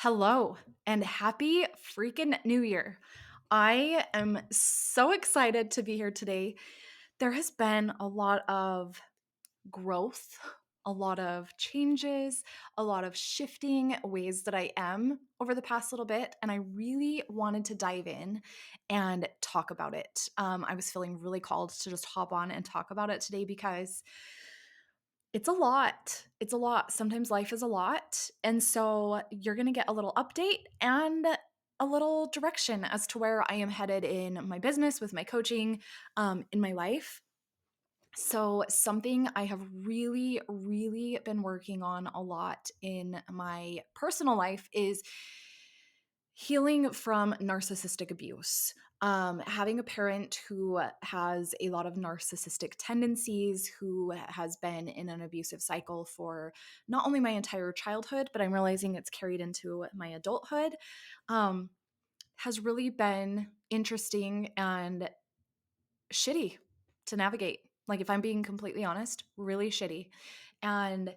Hello and happy freaking New Year. I am so excited to be here today. There has been a lot of growth, a lot of changes, a lot of shifting ways that I am over the past little bit, and I really wanted to dive in and talk about it. I was feeling really called to just hop on and talk about it today because it's a lot. It's a lot. Sometimes life is a lot. And so you're going to get a little update and a little direction as to where I am headed in my business, with my coaching, in my life. So, something I have really, really been working on a lot in my personal life is healing from narcissistic abuse. Having a parent who has a lot of narcissistic tendencies, who has been in an abusive cycle for not only my entire childhood, but I'm realizing it's carried into my adulthood, um, has really been interesting and shitty to navigate. Like, if I'm being completely honest, really shitty. And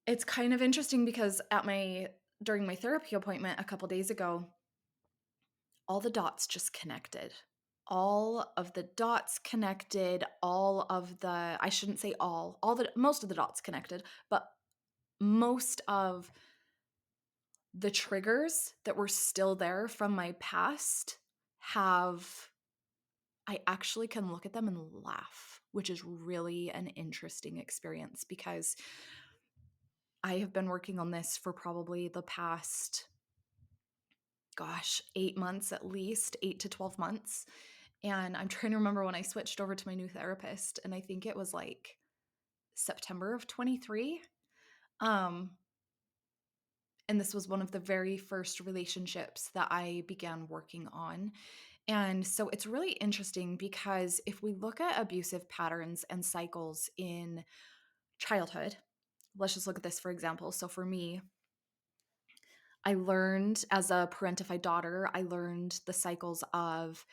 it's kind of interesting because during my therapy appointment a couple days ago, all the dots just connected. All of the dots connected, I shouldn't say most of the dots connected, but most of the triggers that were still there from my past have, I actually can look at them and laugh, which is really an interesting experience because I have been working on this for probably the past, 8 months at least, 8 to 12 months. And I'm trying to remember when I switched over to my new therapist, and I think it was like September of 23. Um, and this was one of the very first relationships that I began working on. And so it's really interesting because if we look at abusive patterns and cycles in childhood, let's just look at this for example. So for me, I learned as a parentified daughter, I learned the cycles of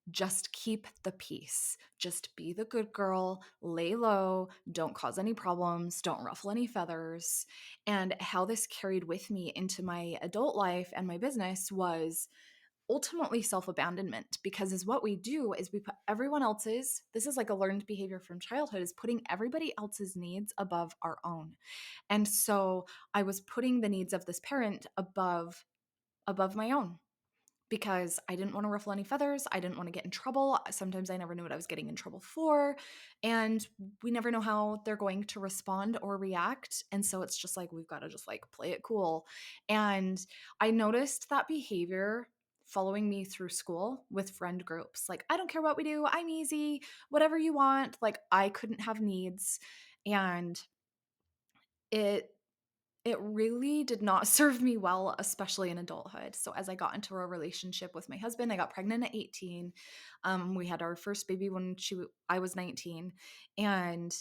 just keep the peace. Just be the good girl, lay low, don't cause any problems, don't ruffle any feathers. And how this carried with me into my adult life and my business was ultimately self-abandonment, because is what we do is we put everyone else's, this is like a learned behavior from childhood, is putting everybody else's needs above our own. And so I was putting the needs of this parent above my own, because I didn't want to ruffle any feathers. I didn't want to get in trouble. Sometimes I never knew what I was getting in trouble for. And we never know how they're going to respond or react. And so it's just like, we've got to just like play it cool. And I noticed that behavior following me through school with friend groups. Like, I don't care what we do. I'm easy, whatever you want. Like, I couldn't have needs. And it it really did not serve me well, especially in adulthood. So as I got into a relationship with my husband, I got pregnant at 18. We had our first baby when I was 19, and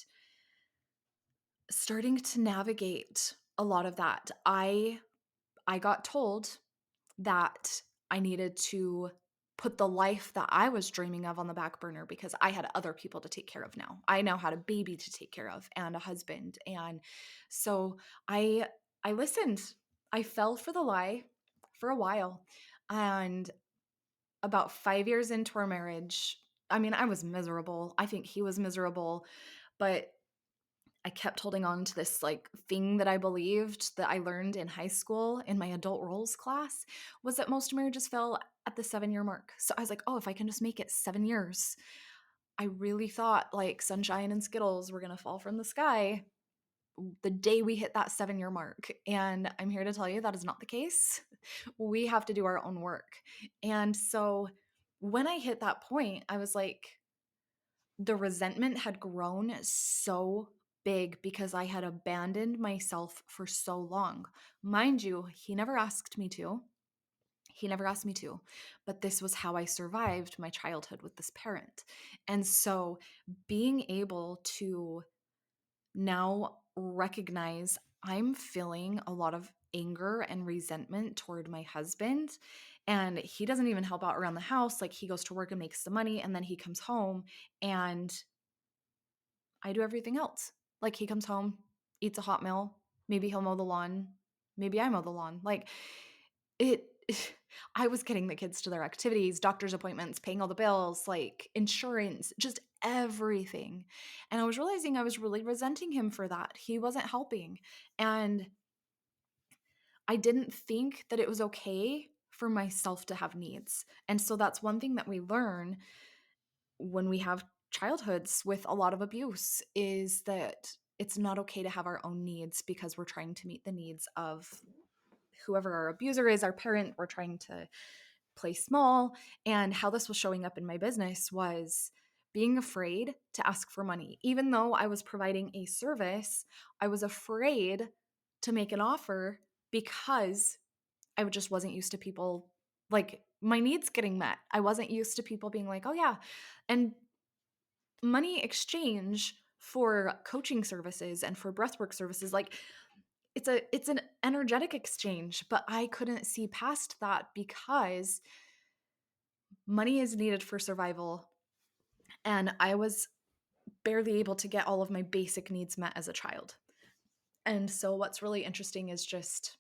starting to navigate a lot of that, I got told that I needed to put the life that I was dreaming of on the back burner because I had other people to take care of now. I now had a baby to take care of and a husband. And so I listened. I fell for the lie for a while. And about 5 years into our marriage, I mean, I was miserable. I think he was miserable, but I kept holding on to this like thing that I believed that I learned in high school in my adult roles class, was that most marriages fail at the 7-year mark. So I was like, oh, if I can just make it 7 years. I really thought like sunshine and Skittles were going to fall from the sky the day we hit that 7-year mark. And I'm here to tell you that is not the case. We have to do our own work. And so when I hit that point, I was like, the resentment had grown so big because I had abandoned myself for so long. Mind you, he never asked me to. He never asked me to, but this was how I survived my childhood with this parent. And so being able to now recognize I'm feeling a lot of anger and resentment toward my husband, and he doesn't even help out around the house. Like, he goes to work and makes the money, and then he comes home and I do everything else. Like, he comes home, eats a hot meal, maybe he'll mow the lawn, maybe I mow the lawn. Like it I was getting the kids to their activities, doctor's appointments, paying all the bills, like insurance, just everything. And I was realizing I was really resenting him for that. He wasn't helping. And I didn't think that it was okay for myself to have needs. And so that's one thing that we learn when we have childhoods with a lot of abuse is that it's not okay to have our own needs because we're trying to meet the needs of whoever our abuser is, our parent. We're trying to play small. And how this was showing up in my business was being afraid to ask for money. Even though I was providing a service, I was afraid to make an offer because I just wasn't used to people like my needs getting met. I wasn't used to people being like, oh, yeah. And money exchange for coaching services and for breathwork services, like it's an energetic exchange, but I couldn't see past that because money is needed for survival. And I was barely able to get all of my basic needs met as a child. And so what's really interesting is just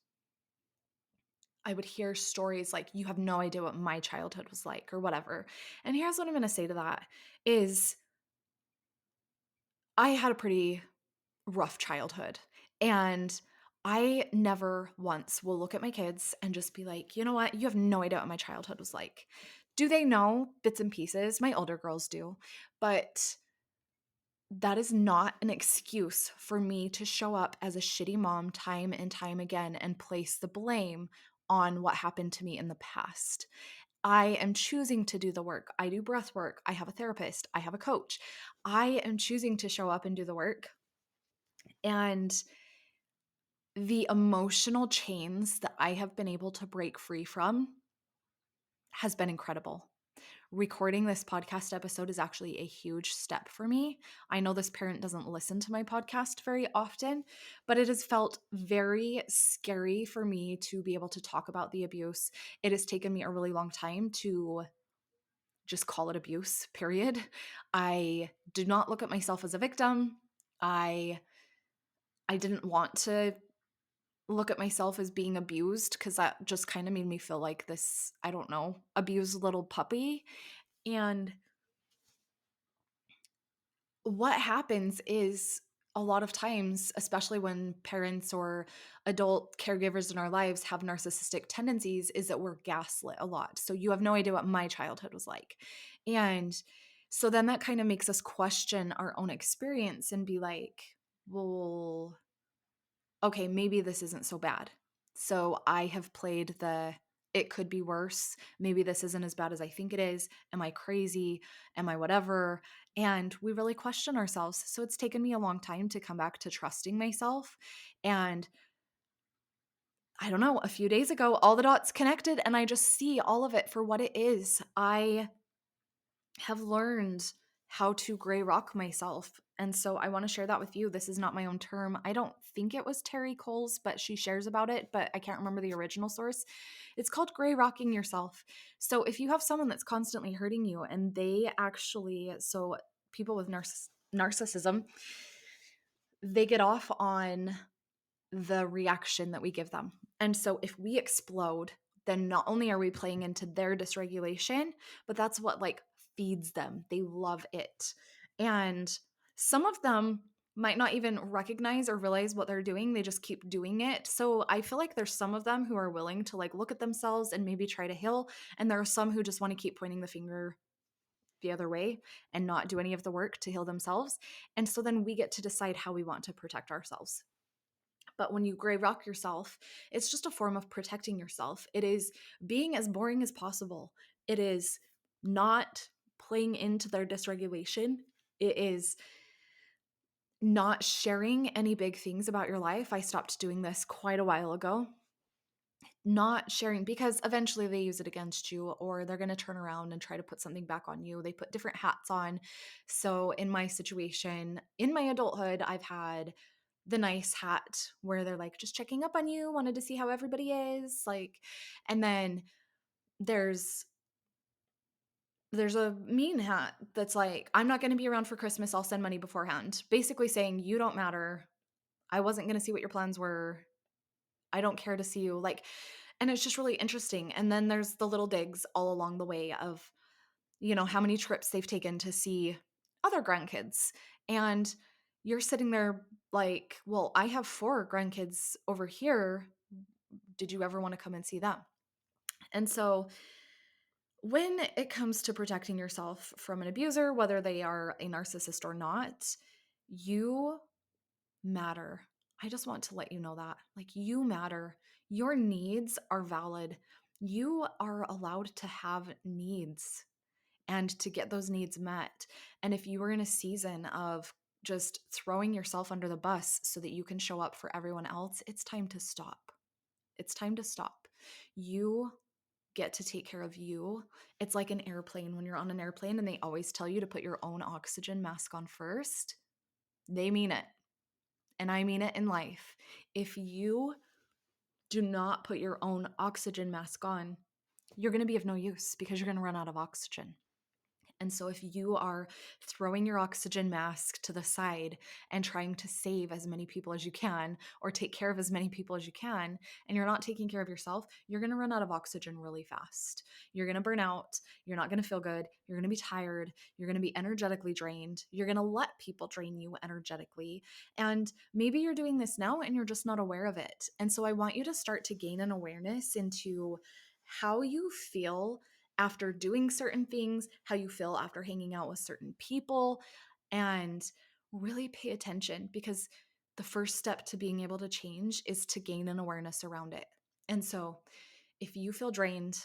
I would hear stories like, you have no idea what my childhood was like or whatever. And here's what I'm going to say to that is I had a pretty rough childhood. And I never once will look at my kids and just be like, you know what? You have no idea what my childhood was like. Do they know bits and pieces? My older girls do. But that is not an excuse for me to show up as a shitty mom time and time again and place the blame on what happened to me in the past. I am choosing to do the work. I do breath work. I have a therapist. I have a coach. I am choosing to show up and do the work. And the emotional chains that I have been able to break free from has been incredible. Recording this podcast episode is actually a huge step for me. I know this parent doesn't listen to my podcast very often, but it has felt very scary for me to be able to talk about the abuse. It has taken me a really long time to just call it abuse, period. I did not look at myself as a victim. I didn't want to look at myself as being abused because that just kind of made me feel like this, I don't know, abused little puppy. And what happens is a lot of times, especially when parents or adult caregivers in our lives have narcissistic tendencies, is that we're gaslit a lot. So you have no idea what my childhood was like. And so then that kind of makes us question our own experience and be like, well, okay, maybe this isn't so bad. So I have played the it could be worse. Maybe this isn't as bad as I think it is. Am I crazy? Am I whatever? And we really question ourselves. So it's taken me a long time to come back to trusting myself. And I don't know, a few days ago, all the dots connected and I just see all of it for what it is. I have learned how to gray rock myself. And so I want to share that with you. This is not my own term. I don't think it was Terry Cole's, but she shares about it, but I can't remember the original source. It's called gray rocking yourself. So if you have someone that's constantly hurting you and they actually, so people with narcissism, they get off on the reaction that we give them. And so if we explode, then not only are we playing into their dysregulation, but that's what like feeds them. They love it. And some of them might not even recognize or realize what they're doing. They just keep doing it. So I feel like there's some of them who are willing to like look at themselves and maybe try to heal. And there are some who just want to keep pointing the finger the other way and not do any of the work to heal themselves. And so then we get to decide how we want to protect ourselves. But when you gray rock yourself, it's just a form of protecting yourself. It is being as boring as possible. It is not playing into their dysregulation. It is not sharing any big things about your life. I stopped doing this quite a while ago. Not sharing because eventually they use it against you or they're going to turn around and try to put something back on you. They put different hats on. So in my situation, in my adulthood, I've had the nice hat where they're like just checking up on you, wanted to see how everybody is, like, and then there's a mean hat that's like, I'm not going to be around for Christmas, I'll send money beforehand, basically saying you don't matter, I wasn't going to see what your plans were, I don't care to see you. Like, and it's just really interesting. And then there's the little digs all along the way of, how many trips they've taken to see other grandkids. And you're sitting there like, well, I have 4 grandkids over here. Did you ever want to come and see them? And so when it comes to protecting yourself from an abuser, whether they are a narcissist or not, you matter. I just want to let you know that. Like, you matter. Your needs are valid. You are allowed to have needs and to get those needs met. And if you are in a season of just throwing yourself under the bus so that you can show up for everyone else, it's time to stop. It's time to stop. You get to take care of you. It's like an airplane. When you're on an airplane and they always tell you to put your own oxygen mask on first, they mean it. And I mean it in life. If you do not put your own oxygen mask on, you're going to be of no use because you're going to run out of oxygen. And so if you are throwing your oxygen mask to the side and trying to save as many people as you can or take care of as many people as you can, and you're not taking care of yourself, you're going to run out of oxygen really fast. You're going to burn out. You're not going to feel good. You're going to be tired. You're going to be energetically drained. You're going to let people drain you energetically. And maybe you're doing this now and you're just not aware of it. And so I want you to start to gain an awareness into how you feel after doing certain things, how you feel after hanging out with certain people, and really pay attention, because the first step to being able to change is to gain an awareness around it. And so if you feel drained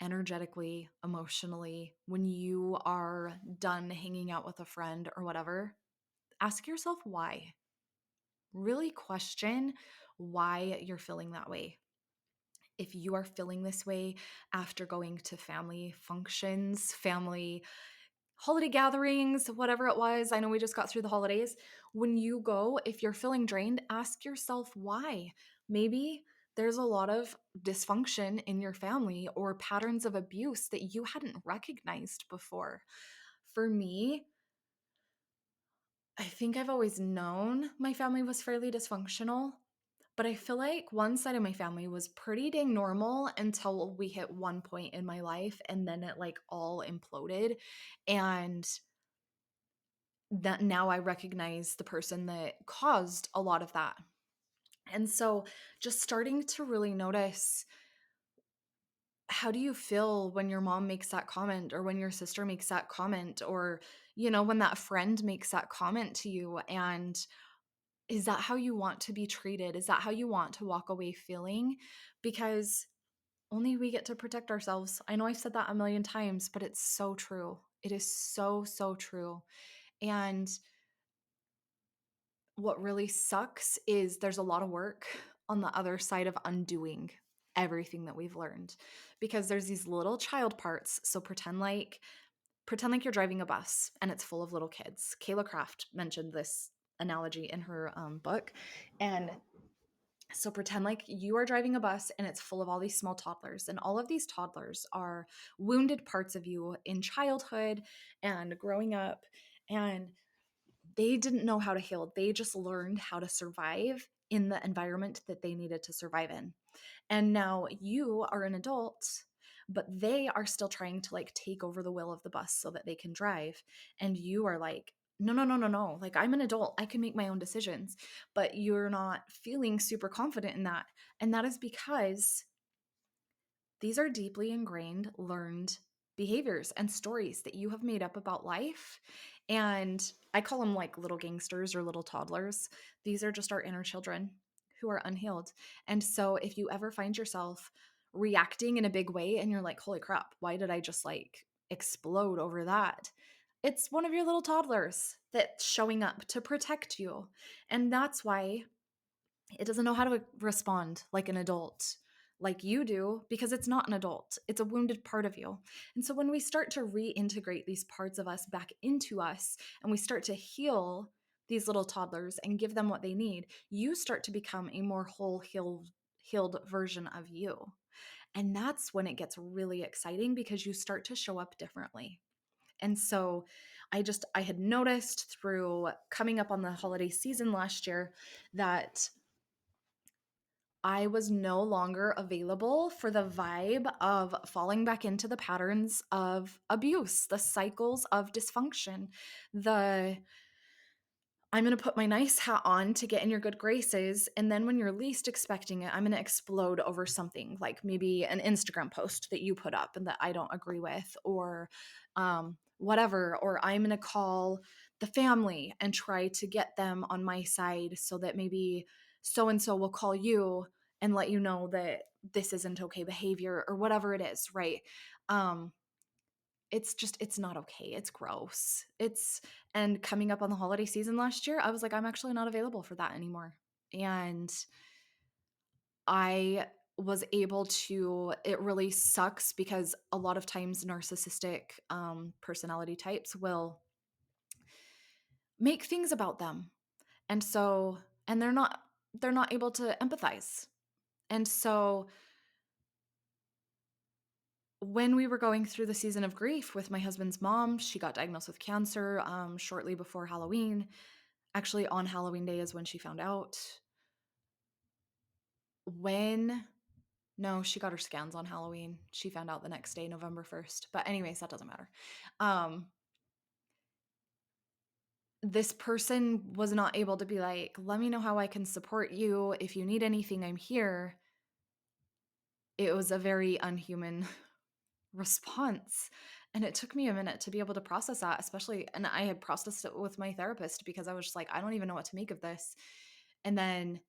energetically, emotionally, when you are done hanging out with a friend or whatever, ask yourself why. Really question why you're feeling that way. If you are feeling this way after going to family functions, family holiday gatherings, whatever it was, I know we just got through the holidays. When you go, if you're feeling drained, ask yourself why. Maybe there's a lot of dysfunction in your family or patterns of abuse that you hadn't recognized before. For me, I think I've always known my family was fairly dysfunctional, but I feel like one side of my family was pretty dang normal until we hit one point in my life, and then it like all imploded. And that now I recognize the person that caused a lot of that. And so just starting to really notice, how do you feel when your mom makes that comment, or when your sister makes that comment, or when that friend makes that comment to you? And is that how you want to be treated? Is that how you want to walk away feeling? Because only we get to protect ourselves. I know I've said that a million times, but it's so true. It is so, so true. And what really sucks is there's a lot of work on the other side of undoing everything that we've learned, because there's these little child parts. So pretend like you're driving a bus and it's full of little kids. Kayla Craft mentioned this analogy in her book. And so pretend like you are driving a bus and it's full of all these small toddlers, and all of these toddlers are wounded parts of you in childhood and growing up, and they didn't know how to heal. They just learned how to survive in the environment that they needed to survive in. And now you are an adult, but they are still trying to like take over the wheel of the bus so that they can drive. And you are like, no, no, no, no, no. Like, I'm an adult. I can make my own decisions. But you're not feeling super confident in that. And that is because these are deeply ingrained, learned behaviors and stories that you have made up about life. And I call them like little gangsters or little toddlers. These are just our inner children who are unhealed. And so if you ever find yourself reacting in a big way and you're like, holy crap, why did I just like explode over that? It's one of your little toddlers that's showing up to protect you. And that's why it doesn't know how to respond like an adult, like you do, because it's not an adult. It's a wounded part of you. And so when we start to reintegrate these parts of us back into us, and we start to heal these little toddlers and give them what they need, you start to become a more whole, healed version of you. And that's when it gets really exciting, because you start to show up differently. And so I had noticed through coming up on the holiday season last year that I was no longer available for the vibe of falling back into the patterns of abuse, the cycles of dysfunction, the I'm going to put my nice hat on to get in your good graces. And then when you're least expecting it, I'm going to explode over something like maybe an Instagram post that you put up and that I don't agree with, or whatever. Or I'm going to call the family and try to get them on my side so that maybe so and so will call you and let you know that this isn't okay behavior or whatever it is, right? Um, it's not okay. It's gross. And coming up on the holiday season last year, I was like, I'm actually not available for that anymore. And I was able to, it really sucks because a lot of times narcissistic personality types will make things about them. And so, and they're not able to empathize. And so when we were going through the season of grief with my husband's mom, she got diagnosed with cancer shortly before Halloween. Actually, on Halloween day is when she found out. When, no, she got her scans on Halloween. She found out the next day, November 1st. But, anyways, that doesn't matter. Um, this person was not able to be like, let me know how I can support you. If you need anything, I'm here. It was a very unhuman response. And it took me a minute to be able to process that, especially, and I had processed it with my therapist because I was just like, I don't even know what to make of this. And then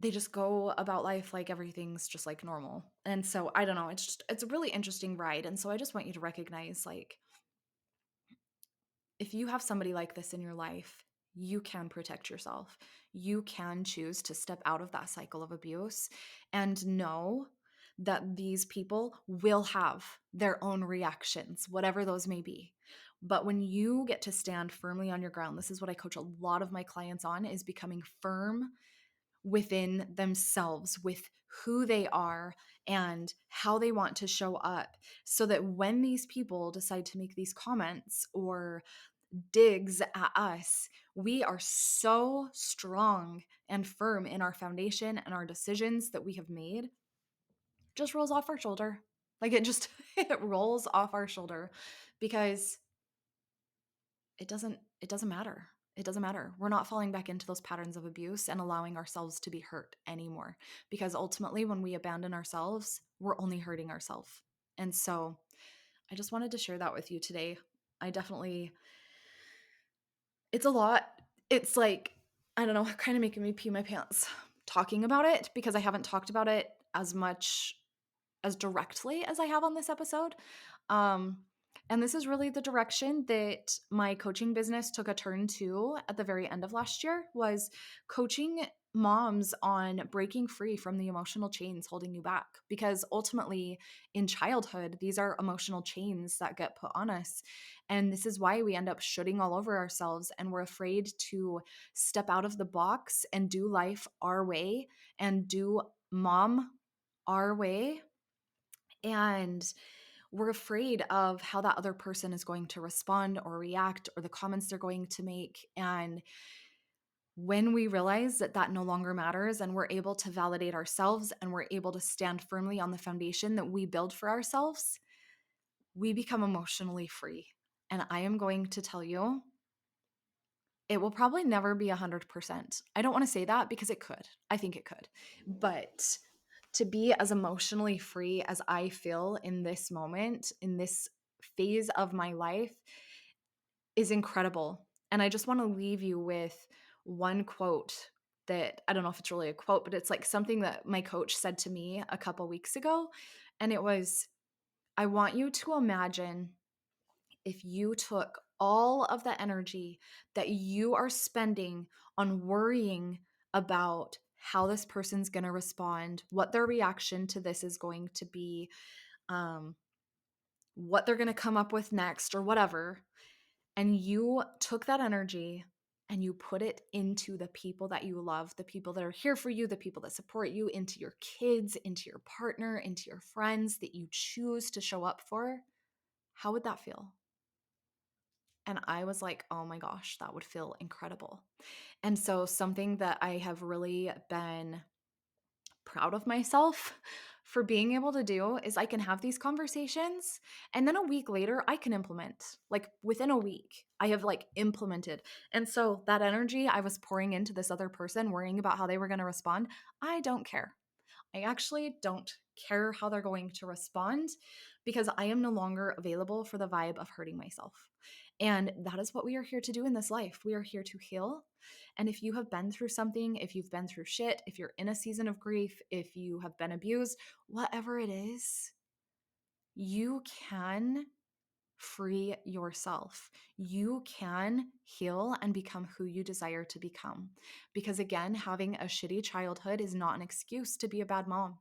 they just go about life like everything's just like normal. And so I don't know, it's a really interesting ride. And so I just want you to recognize, like, if you have somebody like this in your life, you can protect yourself. You can choose to step out of that cycle of abuse and know that these people will have their own reactions, whatever those may be. But when you get to stand firmly on your ground, this is what I coach a lot of my clients on, is becoming firm within themselves with who they are and how they want to show up, so that when these people decide to make these comments or digs at us, we are so strong and firm in our foundation and our decisions that we have made, just rolls off our shoulder. Like it just it rolls off our shoulder because it doesn't matter. It doesn't matter. We're not falling back into those patterns of abuse and allowing ourselves to be hurt anymore, because ultimately when we abandon ourselves, we're only hurting ourselves. And so I just wanted to share that with you today. I definitely, it's a lot. It's like, I don't know, kind of making me pee my pants talking about it, because I haven't talked about it as much as directly as I have on this episode. Um, and this is really the direction that my coaching business took a turn to at the very end of last year, was coaching moms on breaking free from the emotional chains holding you back. Because ultimately in childhood, these are emotional chains that get put on us. And this is why we end up shooting all over ourselves, and we're afraid to step out of the box and do life our way and do mom our way. And we're afraid of how that other person is going to respond or react, or the comments they're going to make. And when we realize that that no longer matters, and we're able to validate ourselves, and we're able to stand firmly on the foundation that we build for ourselves, we become emotionally free. And I am going to tell you, it will probably never be 100%. I don't want to say that because it could. I think it could. But to be as emotionally free as I feel in this moment, in this phase of my life, is incredible. And I just want to leave you with one quote that, I don't know if it's really a quote, but it's like something that my coach said to me a couple weeks ago. And it was, I want you to imagine if you took all of the energy that you are spending on worrying about how this person's going to respond, what their reaction to this is going to be, um, what they're going to come up with next, or whatever, and you took that energy and you put it into the people that you love, the people that are here for you, the people that support you, into your kids, into your partner, into your friends that you choose to show up for, how would that feel? And I was like, oh my gosh, that would feel incredible. And so, something that I have really been proud of myself for being able to do is I can have these conversations and then a week later I can implement. Like within a week, I have like implemented. And so that energy I was pouring into this other person, worrying about how they were going to respond, I don't care. I actually don't care how they're going to respond because I am no longer available for the vibe of hurting myself. And that is what we are here to do in this life. We are here to heal. And if you have been through something, if you've been through shit, if you're in a season of grief, if you have been abused, whatever it is, you can free yourself. You can heal and become who you desire to become. Because again, having a shitty childhood is not an excuse to be a bad mom.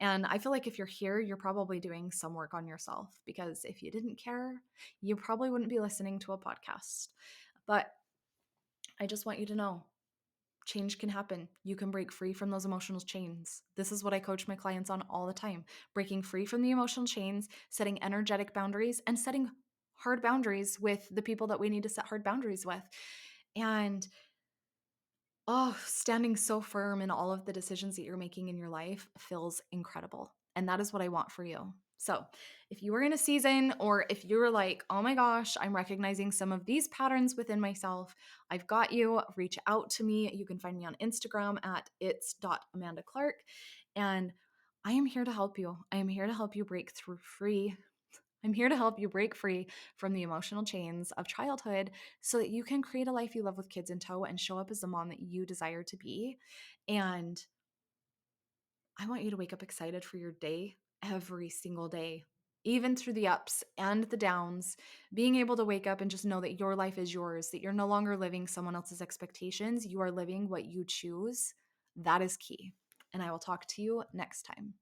And I feel like if you're here, you're probably doing some work on yourself because if you didn't care, you probably wouldn't be listening to a podcast. But I just want you to know change can happen. You can break free from those emotional chains. This is what I coach my clients on all the time, breaking free from the emotional chains, setting energetic boundaries, and setting hard boundaries with the people that we need to set hard boundaries with. And standing so firm in all of the decisions that you're making in your life feels incredible. And that is what I want for you. So, if you are in a season or if you're like, oh my gosh, I'm recognizing some of these patterns within myself, I've got you. Reach out to me. You can find me on Instagram at its.amandaclark. And I am here to help you. I am here to help you break through free. I'm here to help you break free from the emotional chains of childhood so that you can create a life you love with kids in tow and show up as the mom that you desire to be. And I want you to wake up excited for your day every single day, even through the ups and the downs, being able to wake up and just know that your life is yours, that you're no longer living someone else's expectations. You are living what you choose. That is key. And I will talk to you next time.